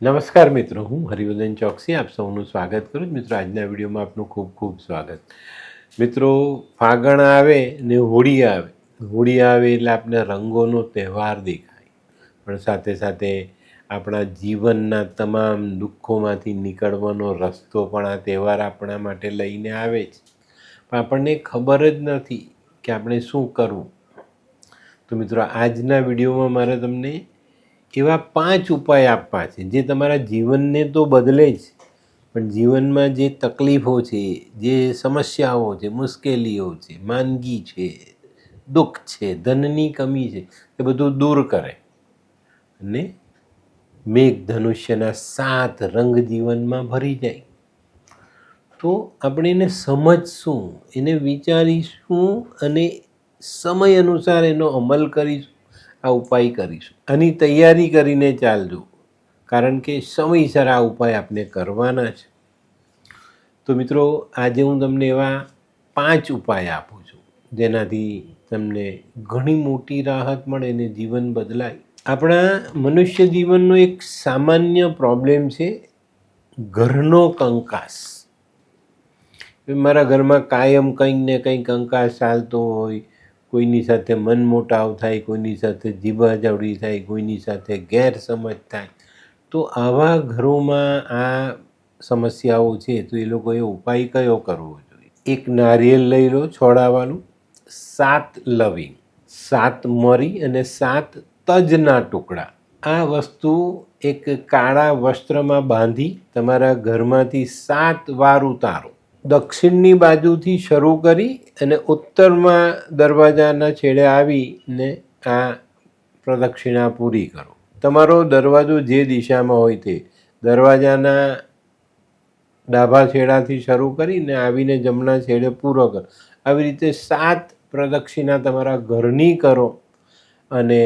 નમસ્કાર મિત્રો, હું હરિવર્ધન ચોકસી આપ સૌનું સ્વાગત કરું છું. મિત્રો, આજના વિડીયોમાં આપનું ખૂબ ખૂબ સ્વાગત. મિત્રો, ફાગણ આવે ને હોળી આવે એટલે આપણે રંગોનો તહેવાર દેખાય, પણ સાથે સાથે આપણા જીવનના તમામ દુઃખોમાંથી નીકળવાનો રસ્તો પણ આ તહેવાર આપણા માટે લઈને આવે છે. પણ આપણને ખબર જ નથી કે આપણે શું કરવું. તો મિત્રો, આજના વિડીયોમાં મારે તમને એવા 5 ઉપાય આપવા છે જે તમારા જીવનને તો બદલે જ, પણ જીવનમાં જે તકલીફો છે, જે સમસ્યાઓ છે, મુશ્કેલીઓ છે, માંદગી છે, દુઃખ છે, ધનની કમી છે, એ બધું દૂર કરે અને મેઘધનુષ્યના 7 રંગ જીવનમાં ભરી જાય. તો આપણે એને સમજશું, એને વિચારીશું અને સમય અનુસાર એનો અમલ કરીશું, આ ઉપાય કરીશું. આની તૈયારી કરીને ચાલજો, કારણ કે સમયસર આ ઉપાય આપણે કરવાના છે. તો મિત્રો, આજે હું તમને એવા 5 ઉપાય આપું છું જેનાથી તમને ઘણી મોટી રાહત મળે અને જીવન બદલાય. આપણા મનુષ્ય જીવનનો એક સામાન્ય પ્રોબ્લેમ છે ઘરનો કંકાસ. મારા ઘરમાં કાયમ કંઈક ને કંઈક કંકાસ ચાલતો હોય, કોઈની સાથે મન મોટાવ થાય, કોઈની સાથે જીભાજવડી થાય, કોઈની સાથે ગેરસમજ થાય. તો આવા ઘરોમાં આ સમસ્યાઓ છે, તો એ લોકોએ ઉપાય કયો કરવો જોઈએ? એક નારિયેળ લઈ લો છોડાવવાનું, 7 લવિંગ, 7 મરી અને 7 તજના ટુકડા. આ વસ્તુ એક કાળા વસ્ત્રમાં બાંધી તમારા ઘરમાંથી 7 વાર ઉતારો. દક્ષિણની બાજુથી શરૂ કરી અને ઉત્તરમાં દરવાજાના છેડે આવીને આ પ્રદક્ષિણા પૂરી કરો. તમારો દરવાજો જે દિશામાં હોય તે દરવાજાના ડાબા છેડાથી શરૂ કરીને આવીને જમણા છેડે પૂરો કરો. આવી રીતે 7 પ્રદક્ષિણા તમારા ઘરની કરો અને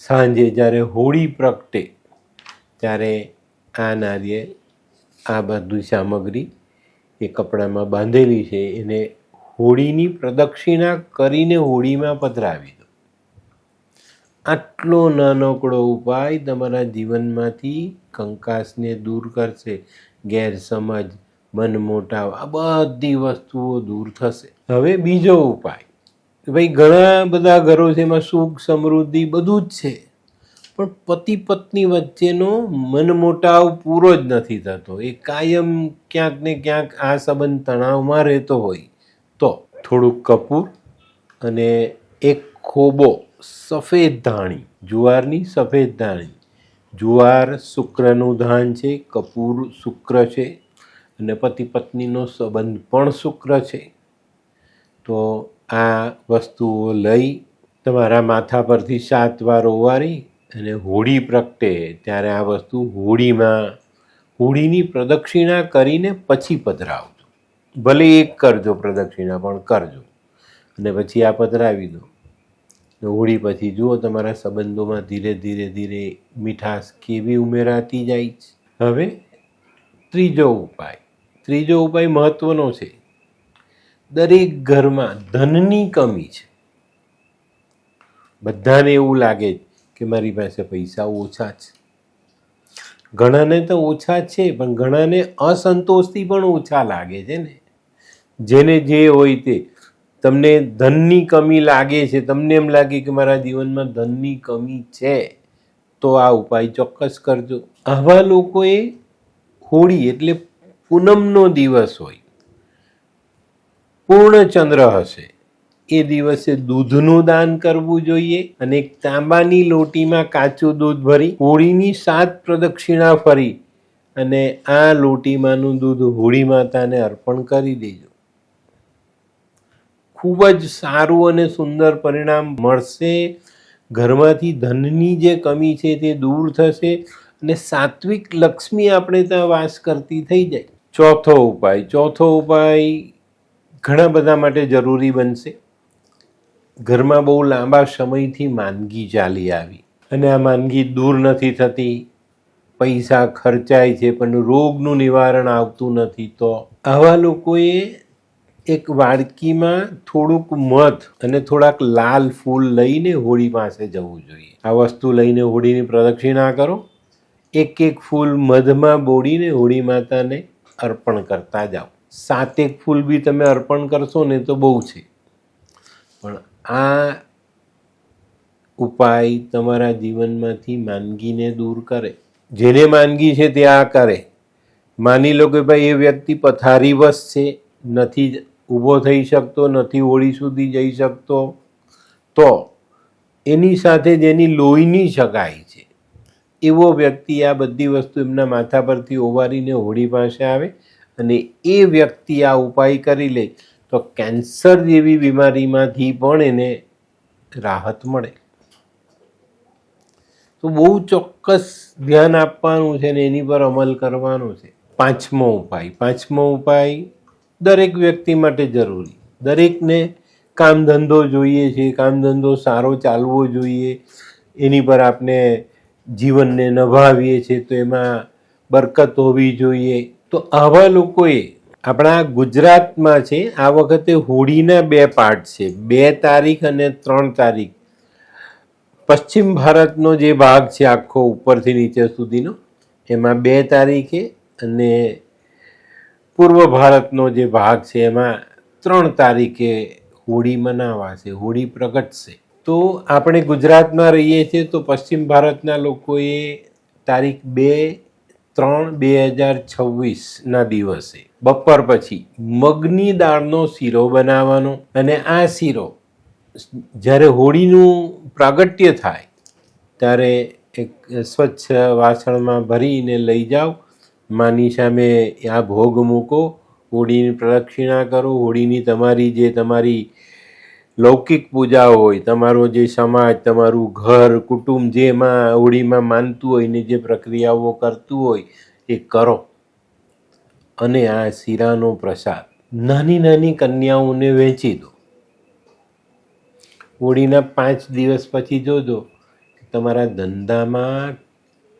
સાંજે જ્યારે હોળી પ્રગટે ત્યારે આ નારિયેળ, આ બધી સામગ્રી એ કપડામાં બાંધેલી છે એને હોળીની પ્રદક્ષિણા કરીને હોળીમાં પધરાવી દો. આટલો નાનકડો ઉપાય તમારા જીવનમાંથી કંકાસને દૂર કરશે, ગેરસમજ, મન મોટાવ, આ બધી વસ્તુઓ દૂર થશે. હવે બીજો ઉપાય, ભાઈ ઘણા બધા ઘરો છે એમાં સુખ સમૃદ્ધિ બધું જ છે, પણ પતિ પત્ની વચ્ચેનો મન મોટાવ પૂરો જ નથી થતો. એ કાયમ ક્યાંક ને ક્યાંક આ સંબંધ તણાવમાં રહેતો હોય તો થોડુંક કપૂર અને એક ખોબો સફેદ ધાણી, જુવારની સફેદ ધાણી. જુવાર શુક્રનું ધાન છે, કપૂર શુક્ર છે અને પતિ પત્નીનો સંબંધ પણ શુક્ર છે. તો આ વસ્તુઓ લઈ તમારા માથા પરથી 7 વાર ઓવારી અને હોળી પ્રગટે ત્યારે આ વસ્તુ હોળીની પ્રદક્ષિણા કરીને પછી પધરાવજો. ભલે એક કરજો પ્રદક્ષિણા, પણ કરજો અને પછી આ પધરાવી દો. હોળી પછી જુઓ તમારા સંબંધોમાં ધીરે ધીરે મીઠાશ કેવી ઉમેરાતી જાય છે. હવે ત્રીજો ઉપાય મહત્વનો છે. દરેક ઘરમાં ધનની કમી છે. બધાને એવું લાગે કે મારી પાસે પૈસા ઓછા છે. ઘણાને તો ઓછા છે, પણ ઘણાને અસંતોષથી પણ ઓછા લાગે છે ને. જેને જે હોય તે, તમને ધનની કમી લાગે છે, તમને એમ લાગે કે મારા જીવનમાં ધનની કમી છે, તો આ ઉપાય ચોક્કસ કરજો. આવા લોકોએ હોળી એટલે પૂનમનો દિવસ હોય, પૂર્ણચંદ્ર હશે, એ દિવસે દૂધનું દાન કરવું જોઈએ અને એક તાંબાની લોટીમાં કાચું દૂધ ભરી હોળીની 7 પ્રદક્ષિણા ફરી અને આ લોટીમાંનું દૂધ હોળી માતાને અર્પણ કરી દેજો. ખૂબ જ સારું અને સુંદર પરિણામ મળશે. ઘરમાંથી ધનની જે કમી છે તે દૂર થશે અને સાત્વિક લક્ષ્મી આપણે ત્યાં વાસ કરતી થઈ જાય. ચોથો ઉપાય ઘણા બધા માટે જરૂરી બનશે. ઘરમાં બહુ લાંબા સમયથી માંદગી ચાલી આવી અને આ માંદગી દૂર નથી થતી, પૈસા ખર્ચાય છે પણ રોગનું નિવારણ આવતું નથી. તો આવા લોકોએ એક વાડકીમાં થોડુંક મધ અને થોડાક લાલ ફૂલ લઈને હોળી પાસે જવું જોઈએ. આ વસ્તુ લઈને હોળીની પ્રદક્ષિણા કરો એક એક ફૂલ મધમાં બોળીને હોળી માતાને અર્પણ કરતા જાઓ. 7 ફૂલ બી તમે અર્પણ કરશો ને તો બહુ છે. પણ આ ઉપાય તમારા જીવનમાંથી માંદગીને દૂર કરે. જેને માંદગી છે તે આ કરે. માની લો કે ભાઈ એ વ્યક્તિ પથારીવશ છે, નથી ઊભો થઈ શકતો, નથી હોળી સુધી જઈ શકતો, તો એની સાથે જેની લોહીની સગાઈ છે એવો વ્યક્તિ આ બધી વસ્તુ એમના માથા પરથી ઓવારીને હોળી પાસે આવે અને એ વ્યક્તિ આ ઉપાય કરી લે તો કેન્સર જેવી બીમારીમાંથી પણ એને રાહત મળે. તો બહુ ચોક્કસ ધ્યાન આપવાનું છે ને એની પર અમલ કરવાનો છે. પાંચમો ઉપાય દરેક વ્યક્તિ માટે જરૂરી. દરેકને કામ ધંધો જોઈએ છે, કામ ધંધો સારો ચાલવો જોઈએ, એની પર આપણે જીવનને નભાવીએ છીએ તો એમાં બરકત હોવી જોઈએ. તો આવા લોકોએ આપણા ગુજરાતમાં છે આ વખતે હોળીના 2 પાર્ટ છે, 2 તારીખ અને 3 તારીખ. પશ્ચિમ ભારતનો જે ભાગ છે આખો ઉપરથી નીચે સુધીનો, એમાં 2 તારીખે અને પૂર્વ ભારતનો જે ભાગ છે એમાં 3 તારીખે હોળી મનાવાશે, હોળી પ્રગટશે. તો આપણે ગુજરાતમાં રહીએ છીએ તો પશ્ચિમ ભારતના લોકોએ તારીખ 2/3/2026ના દિવસે બપોર પછી મગની દાળનો શીરો બનાવવાનો અને આ શીરો જ્યારે હોળીનું પ્રાગટ્ય થાય ત્યારે એક સ્વચ્છ વાસણમાં ભરીને લઈ જાઓ, માની સામે આ ભોગ મૂકો, હોળીની પ્રદક્ષિણા કરો. હોળીની તમારી લૌકિક પૂજા હોય, તમારો જે સમાજ, તમારું ઘર, કુટુંબ જેમાં હોળીમાં માનતું હોય ને જે પ્રક્રિયાઓ કરતું હોય એ કરો અને આ શીરાનો પ્રસાદ નાની નાની કન્યાઓને વહેંચી દો. હોળીના 5 દિવસ પછી જોજો તમારા ધંધામાં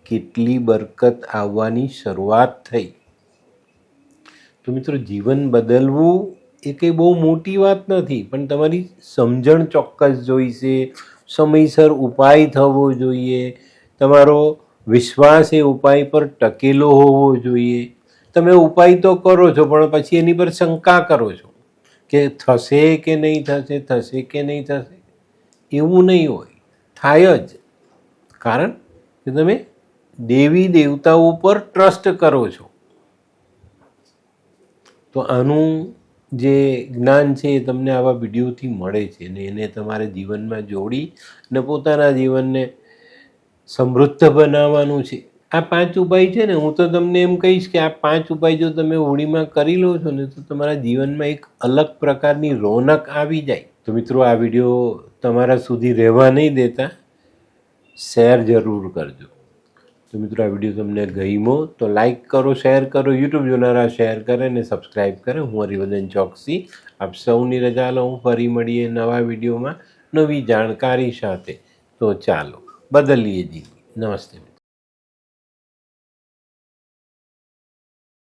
કેટલી બરકત આવવાની શરૂઆત થઈ. તો મિત્રો, જીવન બદલવું એ કંઈ બહુ મોટી વાત નથી, પણ તમારી સમજણ ચોક્કસ જોઈશે, સમયસર ઉપાય થવો જોઈએ, તમારો વિશ્વાસ એ ઉપાય પર ટકેલો હોવો જોઈએ. તમે ઉપાય તો કરો છો પણ પછી એની પર શંકા કરો છો કે થશે કે નહીં થશે, થશે કે નહીં થશે. એવું નહીં હોય, થાય જ. કારણ કે તમે દેવી દેવતાઓ પર ટ્રસ્ટ કરો છો. તો આનું જે જ્ઞાન છે એ તમને આવા વિડીયોથી મળે છે ને એને તમારે જીવનમાં જોડી અને પોતાના જીવનને સમૃદ્ધ બનાવવાનું છે. આ 5 ઉપાય છે ને, હું તો તમને એમ કહીશ કે આ 5 ઉપાય જો તમે હોળીમાં કરી લો છો ને તો તમારા જીવનમાં એક અલગ પ્રકારની રોનક આવી જાય. તો મિત્રો, આ વિડીયો તમારા સુધી રહેવા નહીં દેતા, શેર જરૂર કરજો. તો મિત્રો, આ વિડીયો તમને ગમ્યો તો લાઈક કરો, શેર કરો, યુટ્યુબ જોનારા શેર કરે અને સબસ્ક્રાઈબ કરે. હું હરિવર્ધન ચોકસી આપ સૌની રજા લઉં. ફરી મળીએ નવા વિડીયોમાં નવી જાણકારી સાથે. તો ચાલો બદલીએ જીવન. નમસ્તે.